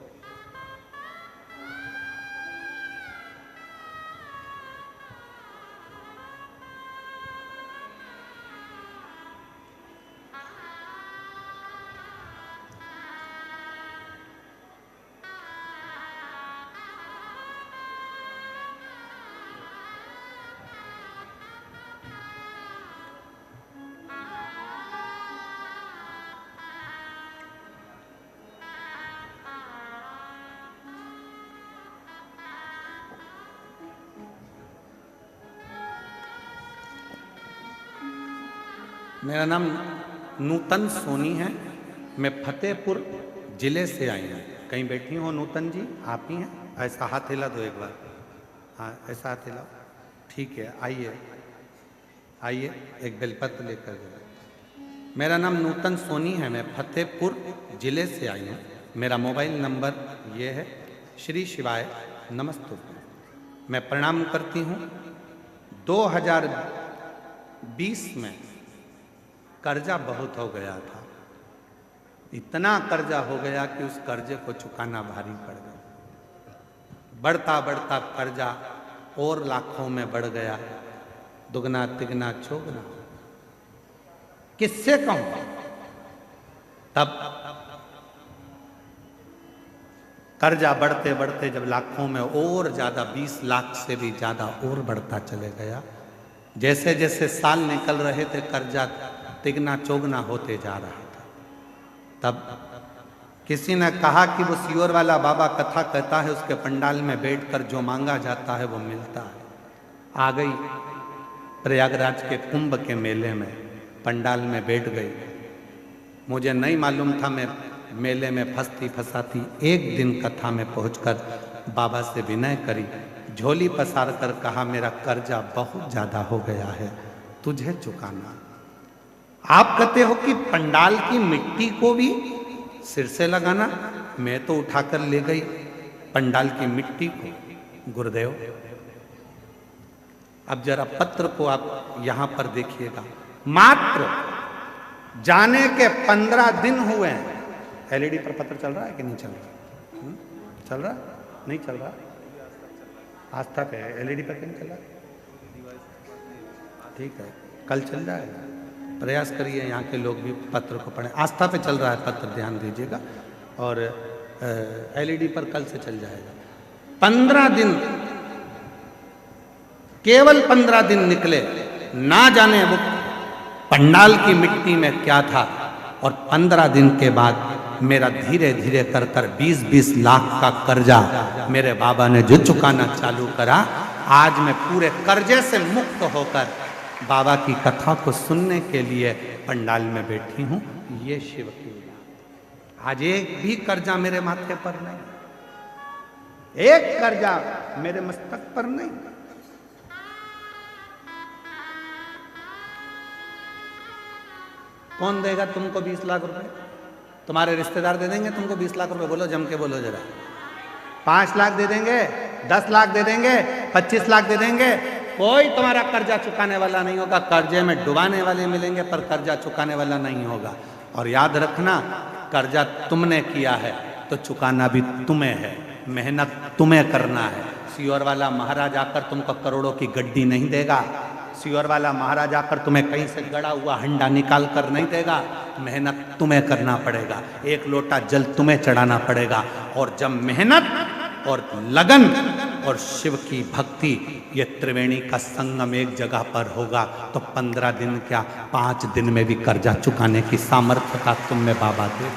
मेरा नाम नूतन सोनी है। मैं फतेहपुर जिले से आई हूँ। कहीं बैठी हो नूतन जी? आप ही हैं? ऐसा हाथ हिला दो एक बार। हाँ, ऐसा हाथ हिलाओ। ठीक है, आइए आइए, एक बेलपत्र लेकर जाओ। मेरा नाम नूतन सोनी है। मैं फतेहपुर जिले से आई हूँ। मेरा मोबाइल नंबर ये है। श्री शिवाय नमस्तुभ्यं। मैं प्रणाम करती हूँ। 2020 में कर्जा बहुत हो गया था। इतना कर्जा हो गया कि उस कर्जे को चुकाना भारी पड़ गया। बढ़ता बढ़ता कर्जा और लाखों में बढ़ गया, दुगना तिगना चौगना। किससे कहूं? तब कर्जा बढ़ते बढ़ते जब लाखों में और ज्यादा, 20 लाख से भी ज्यादा और बढ़ता चले गया। जैसे जैसे साल निकल रहे थे कर्जा तिगना चौगना होते जा रहा था। तब किसी ने कहा कि वो सियोर वाला बाबा कथा कहता है, उसके पंडाल में बैठकर जो मांगा जाता है वो मिलता है। आ गई प्रयागराज के कुंभ के मेले में, पंडाल में बैठ गई। मुझे नहीं मालूम था, मैं मेले में फंसती फंसाती एक दिन कथा में पहुंचकर बाबा से विनय करी, झोली पसार कर कहा, मेरा कर्जा बहुत ज्यादा हो गया है, तुझे चुकाना। आप कहते हो कि पंडाल की मिट्टी को भी सिर से लगाना। मैं तो उठाकर ले गई पंडाल की मिट्टी को। गुरुदेव, अब जरा पत्र को आप यहां पर देखिएगा। मात्र जाने के 15 दिन हुए हैं। एलईडी पर पत्र चल रहा है कि नहीं चल रहा? चल रहा? नहीं चल रहा? आस्था पे है, एलईडी पर क्यों चल रहा? ठीक है, कल चल जाएगा। प्रयास करिए यहाँ के लोग भी पत्र को पढ़ें। आस्था पे चल रहा है पत्र, ध्यान दीजिएगा। और एलईडी पर कल से चल जाएगा। 15 दिन, केवल 15 दिन निकले। ना जाने वो पंडाल की मिट्टी में क्या था। और 15 दिन के बाद मेरा धीरे धीरे कर कर 20-20 लाख का कर्जा मेरे बाबा ने जो चुकाना चालू करा। आज मैं पूरे कर्जे से मुक्त होकर बाबा की कथा को सुनने के लिए पंडाल में बैठी हूं। ये शिव की लीला। आज एक भी कर्जा मेरे माथे पर नहीं, एक कर्जा मेरे मस्तक पर नहीं। कौन देगा तुमको 20 लाख रुपए? तुम्हारे रिश्तेदार दे देंगे तुमको 20 लाख रुपए? बोलो, जम के बोलो जरा। 5 लाख दे देंगे, 10 लाख दे देंगे, 25 लाख दे देंगे। कोई तुम्हारा कर्जा चुकाने वाला नहीं होगा। कर्जे में डुबाने वाले मिलेंगे पर कर्जा चुकाने वाला नहीं होगा। और याद रखना, कर्जा तुमने किया है तो चुकाना भी तुम्हें है। मेहनत तुम्हें करना है। सियोर वाला महाराज आकर तुमको करोड़ों की गड्डी नहीं देगा। सियोर वाला महाराज आकर तुम्हें कहीं से गड़ा हुआ हंडा निकाल कर नहीं देगा। मेहनत तुम्हें करना पड़ेगा। एक लोटा जल तुम्हें चढ़ाना पड़ेगा। और जब मेहनत और लगन और शिव की भक्ति, ये त्रिवेणी का संगम एक जगह पर होगा तो 15 दिन क्या, 5 दिन में भी कर्जा चुकाने की सामर्थ्यता तुम में बाबा दे।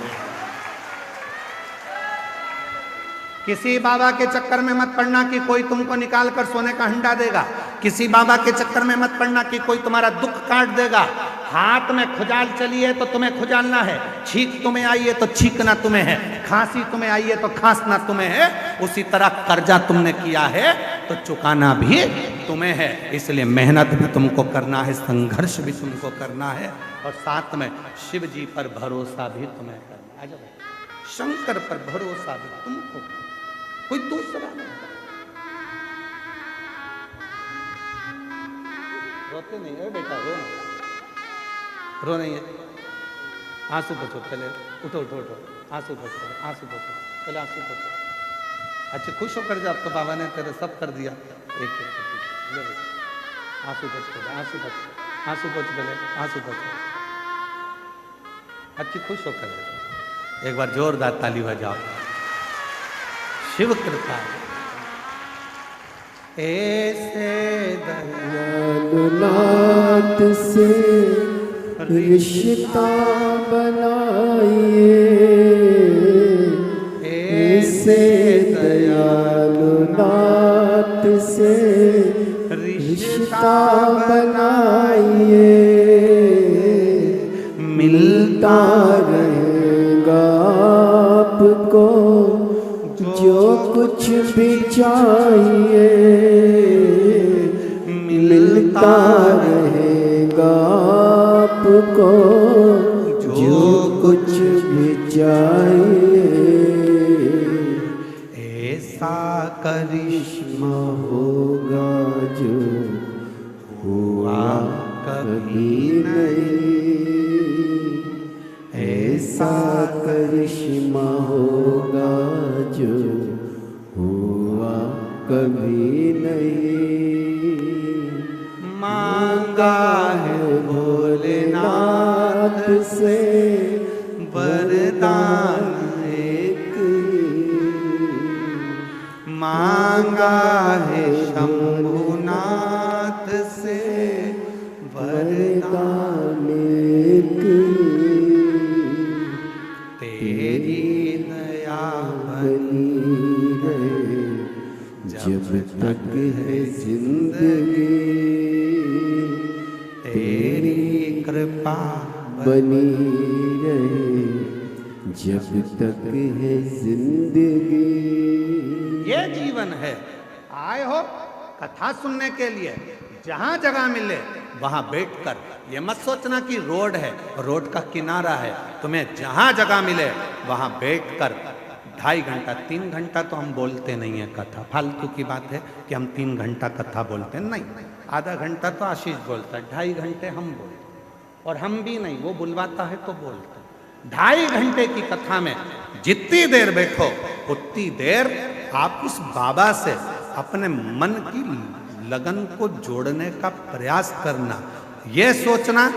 किसी बाबा के चक्कर में मत पड़ना कि कोई तुमको निकाल कर सोने का हंडा देगा। किसी बाबा के चक्कर में मत पड़ना कि कोई तुम्हारा दुख काट देगा। हाथ में खुजाल चली है तो तुम्हें खुजालना है। छींक तुम्हें आई है तो छींकना तुम्हें है। खांसी तुम्हें आई है तो खांसना तुम्हें है। उसी तरह कर्जा तुमने किया है तो चुकाना भी तुम्हें है। इसलिए मेहनत भी तुमको करना है, संघर्ष भी तुमको करना है, और साथ में शिव जी पर भरोसा भी तुम्हें करना है। शंकर पर भरोसा भी तुमको, कोई दूसरा नहीं। रोते नहीं है बेटा, रो नहीं, रो नहीं है। आंसू पोछो पहले, उठो उठो उठो, आंसू पोछो, आंसू पोछो पहले, आंसू पोछो। अच्छा, खुश होकर जा, अब तो बाबा ने तेरे सब कर दिया। एक आंसू पोछ, आंसू पोछ, आंसू पोछ पहले, आंसू पोछो। अच्छी खुश होकर एक बार जोरदार ताली बजाओ। शिव कृपा ऐसे दयालुनाथ से रिश्ता बनाइए, ऐसे दयालुनाथ से रिश्ता बनाइए। मिलता रहेगा आपको जो कुछ भी चाहिए, मिलता रहेगा आपको जो कुछ भी चाहिए। ऐसा करिश्मा होगा जो हुआ कभी नहीं, ऐसा करिश्मा होगा जो हुआ कभी नहीं। मांगा है भोलेनाथ से वरदान एक, मांगा है शंभुनाथ से वरदान एक। तेरी दया बनी रहे जब तक है जिंदगी, तेरी कृपा बनी रहे जब तक है जिंदगी। ये जीवन है। आए हो कथा सुनने के लिए, जहां जगह मिले वहां बैठकर, ये मत सोचना कि रोड है, रोड का किनारा है, तुम्हें जहां जगह मिले वहां बैठकर 2.5 घंटा 3 घंटा तो हम बोलते नहीं है कथा, फालतू की बात है कि हम 3 घंटा कथा बोलते हैं, नहीं, आधा घंटा तो आशीष बोलता है, 2.5 घंटे हम बोलते, और हम भी नहीं, वो बुलवाता है तो बोलते। 2.5 घंटे की कथा में जितनी देर बैठो उतनी देर आप उस बाबा से अपने मन की लगन को जोड़ने का प्रयास करना। यह सोचना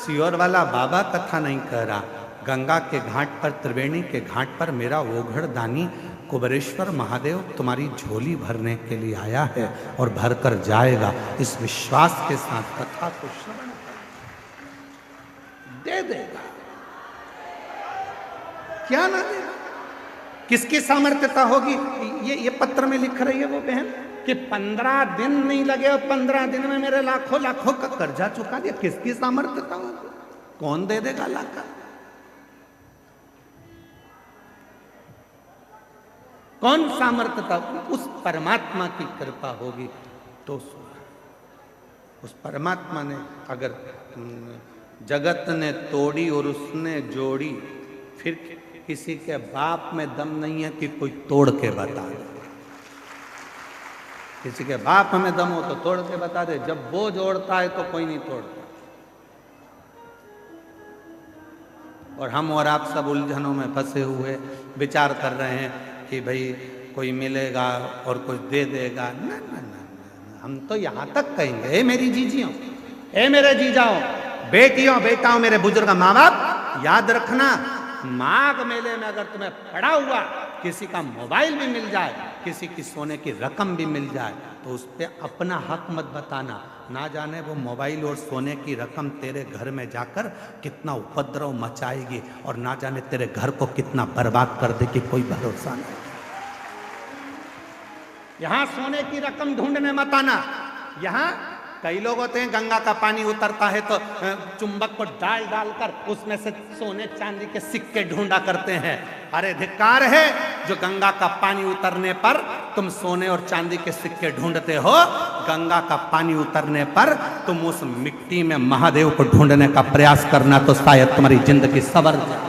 सियोर वाला बाबा कथा नहीं कह रहा, गंगा के घाट पर, त्रिवेणी के घाट पर मेरा ओघड़ दानी कुबेरेश्वर महादेव तुम्हारी झोली भरने के लिए आया है और भर कर जाएगा। इस विश्वास के साथ कथा को श्रवण दे देगा, क्या ना देगा। किसकी सामर्थ्यता होगी? ये पत्र में लिख रही है वो बहन कि 15 दिन नहीं लगे और 15 दिन में मेरे लाखों लाखों का कर्जा चुका दिया। किसकी सामर्थ्यता होगी? कौन दे देगा लाखा? कौन सामर्थ्यता? उस परमात्मा की कृपा होगी तो उस परमात्मा ने अगर जगत ने तोड़ी और उसने जोड़ी, फिर किसी के बाप में दम नहीं है कि कोई तोड़ के बता दे। किसी के बाप में दम हो तो तोड़ के बता दे, जब वो जोड़ता है तो कोई नहीं तोड़ता। और हम और आप सब उलझनों में फंसे हुए विचार कर रहे हैं कि भाई कोई मिलेगा और कुछ दे देगा। ना ना ना, हम तो यहां तक कहेंगे, ए मेरी जीजियों, ए मेरे जीजाओ, बेटियों बेटाओं, मेरे बुजुर्ग माँ बाप, याद रखना, माघ मेले में अगर तुम्हें पड़ा हुआ किसी का मोबाइल भी मिल जाए, किसी की सोने की रकम भी मिल जाए, तो उस पर अपना हक मत बताना। ना जाने वो मोबाइल और सोने की रकम तेरे घर में जाकर कितना उपद्रव मचाएगी और ना जाने तेरे घर को कितना बर्बाद कर देगी, कोई भरोसा नहीं। यहां सोने की रकम ढूंढने मत आना। यहां कई लोग होते हैं, गंगा का पानी उतरता है तो चुंबक को डाल डालकर उसमें से सोने चांदी के सिक्के ढूंढा करते हैं। अरे धिक्कार है जो गंगा का पानी उतरने पर तुम सोने और चांदी के सिक्के ढूंढते हो। गंगा का पानी उतरने पर तुम उस मिट्टी में महादेव को ढूंढने का प्रयास करना, तो शायद तुम्हारी जिंदगी संवर जाए,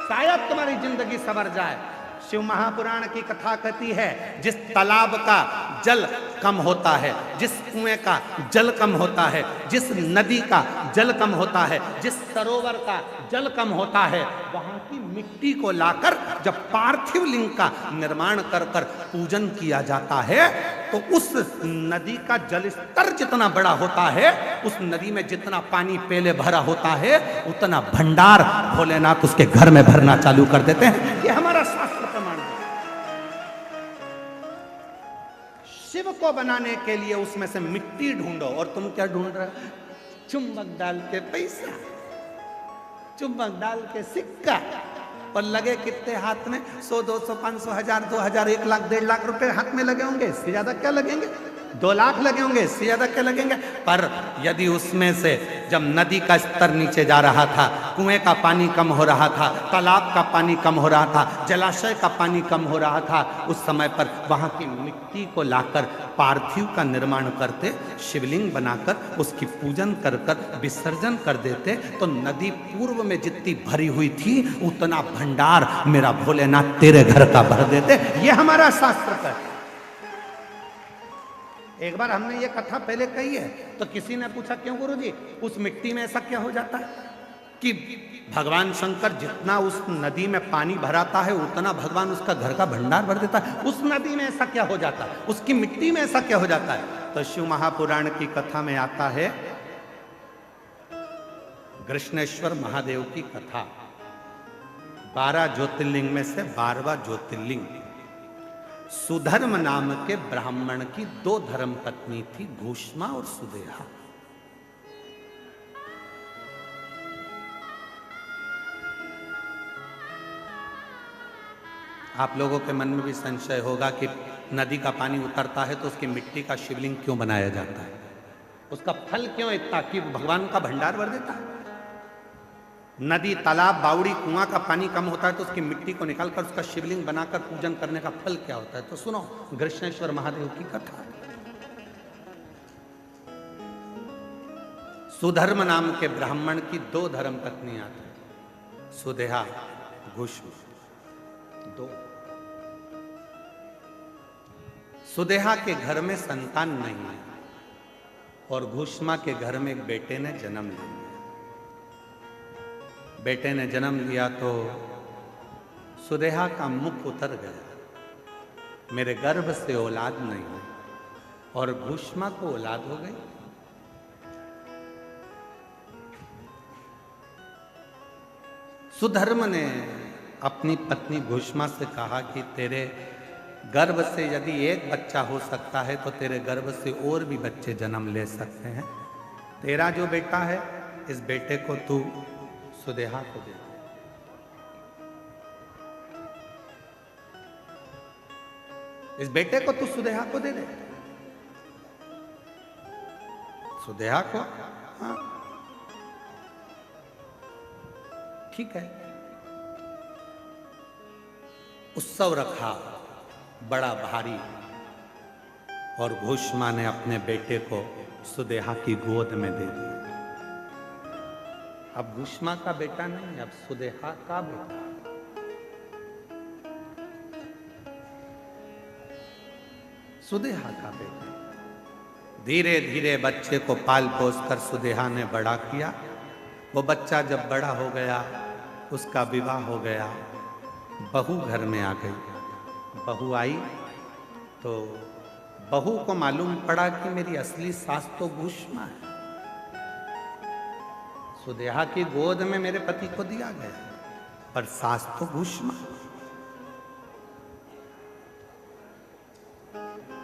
शायद तुम्हारी जिंदगी संवर जाए। शिव महापुराण की कथा कहती है, जिस तालाब का जल कम होता है, जिस कुएं का जल कम होता है, जिस नदी का जल कम होता है, जिस सरोवर का जल कम होता है, वहां की मिट्टी को लाकर जब पार्थिव लिंग का निर्माण कर कर पूजन किया जाता है, तो उस नदी का जल स्तर जितना बड़ा होता है, उस नदी में जितना पानी पहले भरा होता है, उतना भंडार भोलेनाथ उसके घर में भरना चालू कर देते हैं। ये हमारा शास्त्र प्रमाण है। शिव को बनाने के लिए उसमें से मिट्टी ढूंढो, और तुम क्या ढूंढ रहे हो? चुंबक डाल के पैसा, चुंबक डाल के सिक्का, और लगे कितने हाथ में? 100, 200, 500, 1000, 2000, 1 लाख, 1.5 लाख रुपए हाथ में लगे होंगे। इससे ज्यादा क्या लगेंगे? 2 लाख लगे होंगे, इससे ज्यादा क्या लगेंगे? पर यदि उसमें से जब नदी का स्तर नीचे जा रहा था, कुएं का पानी कम हो रहा था, तालाब का पानी कम हो रहा था, जलाशय का पानी कम हो रहा था, उस समय पर वहां की मिट्टी को लाकर पार्थिव का निर्माण करते, शिवलिंग बनाकर उसकी पूजन कर कर विसर्जन कर देते, तो नदी पूर्व में जितनी भरी हुई थी उतना भंडार मेरा भोलेनाथ तेरे घर का भर देते। ये हमारा शास्त्र का है। एक बार हमने ये कथा पहले कही है, तो किसी ने पूछा क्यों गुरुजी, उस मिट्टी में ऐसा क्या हो जाता है कि भगवान शंकर जितना उस नदी में पानी भराता है उतना भगवान उसका घर का भंडार भर देता है, उस नदी में ऐसा क्या हो जाता है, उसकी मिट्टी में ऐसा क्या हो जाता है? तो शिव महापुराण की कथा में आता है कृष्णेश्वर महादेव की कथा। 12 ज्योतिर्लिंग में से 12वां ज्योतिर्लिंग। सुधर्म नाम के ब्राह्मण की 2 धर्म पत्नी थी, घूष्मा और सुदेहा। आप लोगों के मन में भी संशय होगा कि नदी का पानी उतरता है तो उसकी मिट्टी का शिवलिंग क्यों बनाया जाता है, उसका फल क्यों इतना कि भगवान का भंडार भर देता है। नदी, तालाब, बावड़ी, कुआं का पानी कम होता है तो उसकी मिट्टी को निकालकर उसका शिवलिंग बनाकर पूजन करने का फल क्या होता है? तो सुनो कृष्णेश्वर महादेव की कथा। सुधर्म नाम के ब्राह्मण की 2 धर्म पत्नियां थी, सुदेहा, घूष्मा। 2। सुदेहा के घर में संतान नहीं है और घूष्मा के घर में एक बेटे ने जन्म लिया। बेटे ने जन्म लिया तो सुदेहा का मुख उतर गया, मेरे गर्भ से औलाद नहीं हुई, और घूष्मा को औलाद हो गई। सुधर्म ने अपनी पत्नी घूष्मा से कहा कि तेरे गर्भ से यदि एक बच्चा हो सकता है तो तेरे गर्भ से और भी बच्चे जन्म ले सकते हैं। तेरा जो बेटा है इस बेटे को तू सुदेहा को दे। इस बेटे को तू सुदेहा को दे दे। सुदेहा को, हाँ ठीक है। उत्सव रखा बड़ा भारी और घूष्मा ने अपने बेटे को सुदेहा की गोद में दे दिया। अब घूष्मा का बेटा नहीं, अब सुदेहा का बेटा। सुदेहा का बेटा। धीरे धीरे बच्चे को पाल पोस कर सुदेहा ने बड़ा किया। वो बच्चा जब बड़ा हो गया, उसका विवाह हो गया, बहू घर में आ गई। बहू आई तो बहू को मालूम पड़ा कि मेरी असली सास तो घूष्मा है। सुदेहा की गोद में मेरे पति को दिया गया, पर सास तो घूष्मा।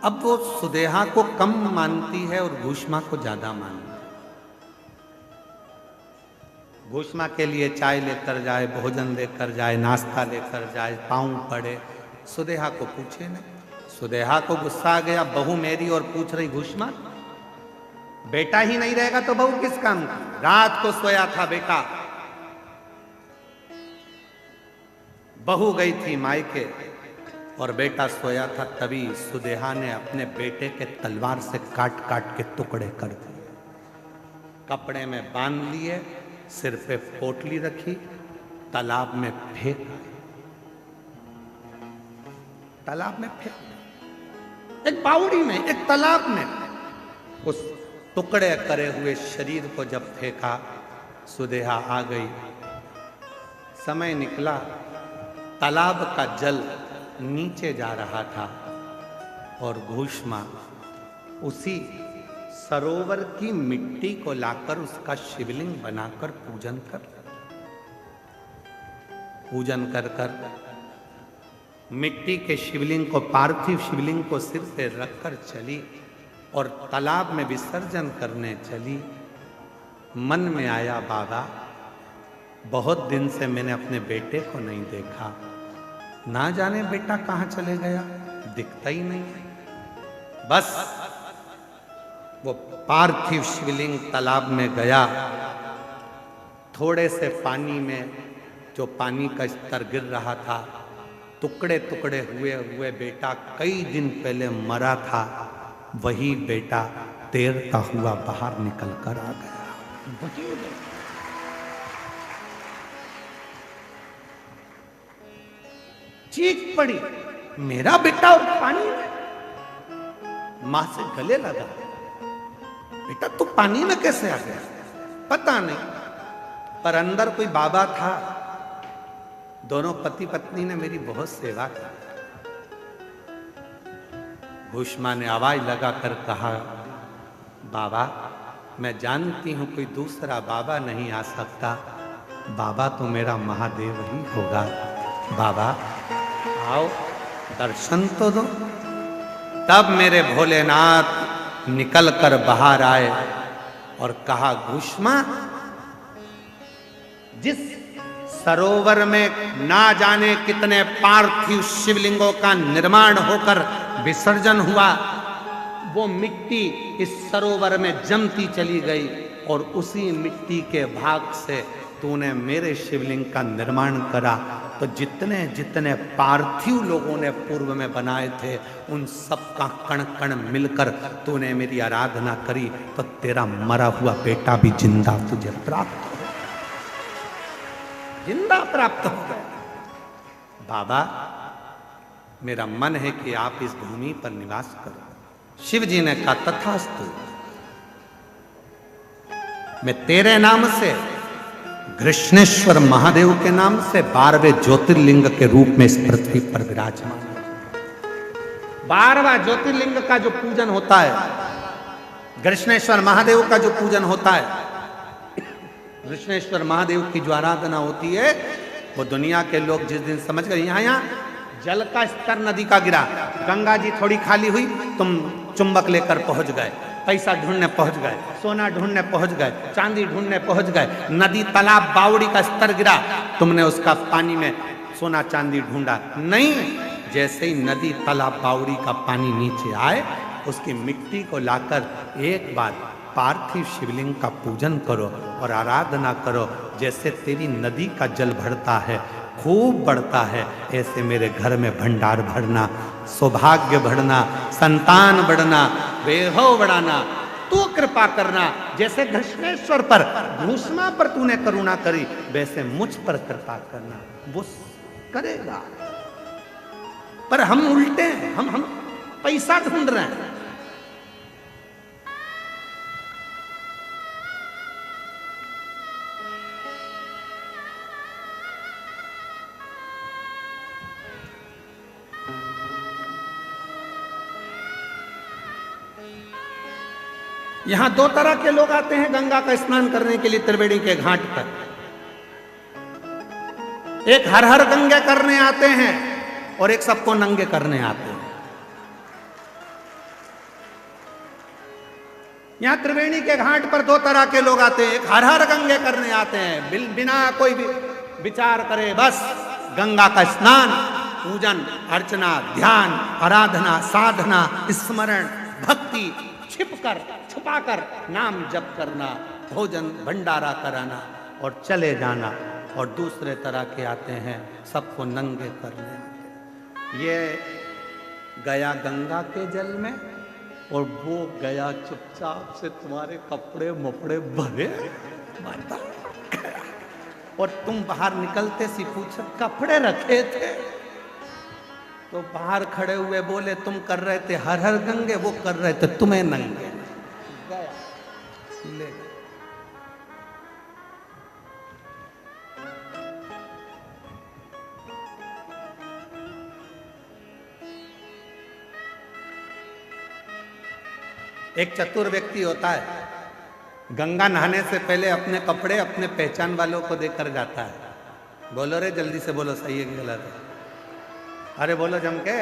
अब वो सुदेहा को कम मानती है और घूष्मा को ज्यादा मानती है। घूष्मा के लिए चाय लेकर जाए, भोजन लेकर जाए, नाश्ता लेकर जाए, पाँव पड़े, सुदेहा को पूछे नहीं। सुदेहा को गुस्सा आ गया, बहू मेरी और पूछ रही घूष्मा। बेटा ही नहीं रहेगा तो बहू किस काम की? रात को सोया था बेटा, बहू गई थी मायके और बेटा सोया था। तभी सुदेहा ने अपने बेटे के तलवार से काट काट के टुकड़े कर दिए, कपड़े में बांध लिए, सिर पे पोटली रखी, तालाब में फेंक। तालाब में फेंक, एक बावड़ी में, एक तालाब में। उस टुकड़े करे हुए शरीर को जब फेंका, सुदेहा आ गई। समय निकला, तालाब का जल नीचे जा रहा था और घूष्मा उसी सरोवर की मिट्टी को लाकर उसका शिवलिंग बनाकर पूजन कर मिट्टी के शिवलिंग को, पार्थिव शिवलिंग को सिर पे रखकर चली और तालाब में विसर्जन करने चली। मन में आया, बाबा बहुत दिन से मैंने अपने बेटे को नहीं देखा, ना जाने बेटा कहाँ चले गया, दिखता ही नहीं। बस वो पार्थिव शिवलिंग तालाब में गया। थोड़े से पानी में जो पानी का स्तर गिर रहा था, टुकड़े टुकड़े हुए हुए बेटा कई दिन पहले मरा था, वही बेटा तैरता हुआ बाहर निकल कर आ गया। चीख पड़ी, मेरा बेटा और पानी में। मां से गले लगा, बेटा तू पानी में कैसे आ गया? पता नहीं, पर अंदर कोई बाबा था। दोनों पति पत्नी ने मेरी बहुत सेवा की। भूष्मा ने आवाज लगाकर कहा, बाबा मैं जानती हूं कोई दूसरा बाबा नहीं आ सकता, बाबा तो मेरा महादेव ही होगा। बाबा आओ दर्शन तो दो। तब मेरे भोलेनाथ निकल कर बाहर आए और कहा, भूष्मा जिस सरोवर में ना जाने कितने पार्थिव शिवलिंगों का निर्माण होकर विसर्जन हुआ, वो मिट्टी इस सरोवर में जमती चली गई और उसी मिट्टी के भाग से तूने मेरे शिवलिंग का निर्माण करा। तो जितने जितने पार्थिव लोगों ने पूर्व में बनाए थे, उन सब का कण कण मिलकर तूने मेरी आराधना करी, तो तेरा मरा हुआ बेटा भी जिंदा तुझे प्राप्त हो, जिंदा प्राप्त हो गया। बाबा मेरा मन है कि आप इस भूमि पर निवास करो। शिव जी ने कहा, तथास्तु। मैं तेरे नाम से, कृष्णेश्वर महादेव के नाम से 12वें ज्योतिर्लिंग के रूप में इस पृथ्वी पर विराजमान। 12वां ज्योतिर्लिंग का जो पूजन होता है, कृष्णेश्वर महादेव का जो पूजन होता है, कृष्णेश्वर महादेव की जो आराधना होती है, वो दुनिया के लोग जिस दिन समझ गए यहाँ जल का स्तर नदी का गिरा, गंगा जी थोड़ी खाली हुई, तुम चुंबक लेकर पहुंच गए, पैसा ढूंढने पहुंच गए, सोना ढूंढने पहुंच गए, चांदी ढूंढने पहुंच गए, नदी तालाब बावड़ी का स्तर गिरा, तुमने उसका पानी में सोना चांदी ढूंढा नहीं। जैसे ही नदी तालाब बावड़ी का पानी नीचे आए, उसकी मिट्टी को लाकर एक बार पार्थिव शिवलिंग का पूजन करो और आराधना करो। जैसे तेरी नदी का जल बढ़ता है, खूब बढ़ता है, ऐसे मेरे घर में भंडार भरना, सौभाग्य बढ़ना, संतान बढ़ना, वैभव बढ़ाना, तू कृपा करना। जैसे कृष्णेश्वर पर, भूष्मा पर तूने करुणा करी, वैसे मुझ पर कृपा करना। वो करेगा। पर हम उल्टे हैं, हम पैसा ढूंढ रहे हैं। यहां 2 तरह के लोग आते हैं गंगा का स्नान करने के लिए त्रिवेणी के घाट पर। एक हर हर गंगे करने आते हैं और एक सबको नंगे करने आते हैं। यहां त्रिवेणी के घाट पर 2 तरह के लोग आते हैं। एक हर हर गंगे करने आते हैं, बिना कोई भी विचार करे, बस गंगा का स्नान, पूजन अर्चना, ध्यान, आराधना, साधना, स्मरण, भक्ति, छिपकर छुपाकर नाम जप करना, भोजन भंडारा कराना और चले जाना। और दूसरे तरह के आते हैं, सबको नंगे करने। ये गया गंगा के जल में और वो गया चुपचाप से तुम्हारे कपड़े मपड़े भरे, और तुम बाहर निकलते सी पूछो कपड़े रखे थे, तो बाहर खड़े हुए बोले तुम कर रहे थे हर हर गंगे, वो कर रहे थे तुम्हें नंगे। गया ले। एक चतुर व्यक्ति होता है, गंगा नहाने से पहले अपने कपड़े अपने पहचान वालों को देकर जाता है। बोलो रे जल्दी से बोलो, सही है कि गलत है? अरे बोलो जम के,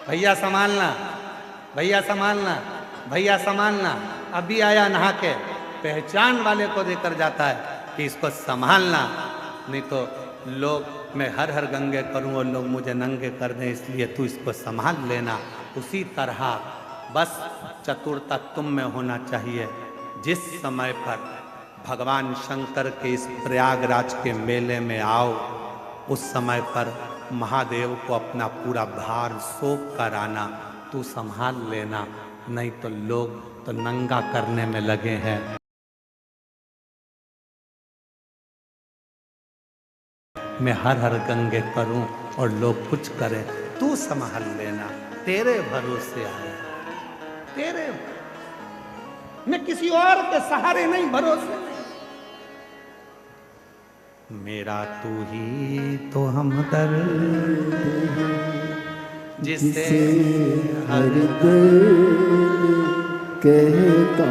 भैया संभालना, भैया संभालना, भैया संभालना। अभी आया नहा के, पहचान वाले को देकर जाता है कि इसको संभालना, नहीं तो लोग मैं हर हर गंगे करूं और लोग मुझे नंगे कर दें, इसलिए तू इसको संभाल लेना। उसी तरह बस चतुरता तुम में होना चाहिए। जिस समय पर भगवान शंकर के इस प्रयागराज के मेले में आओ, उस समय पर महादेव को अपना पूरा भार सौंप कर आना। तू संभाल लेना, नहीं तो लोग तो नंगा करने में लगे हैं। मैं हर हर गंगे करूं और लोग कुछ करें, तू संभाल लेना। तेरे भरोसे आया, तेरे, मैं किसी और के सहारे नहीं, भरोसे नहीं। मेरा तू ही तो हमदर्द जिसे हर दर्द कहता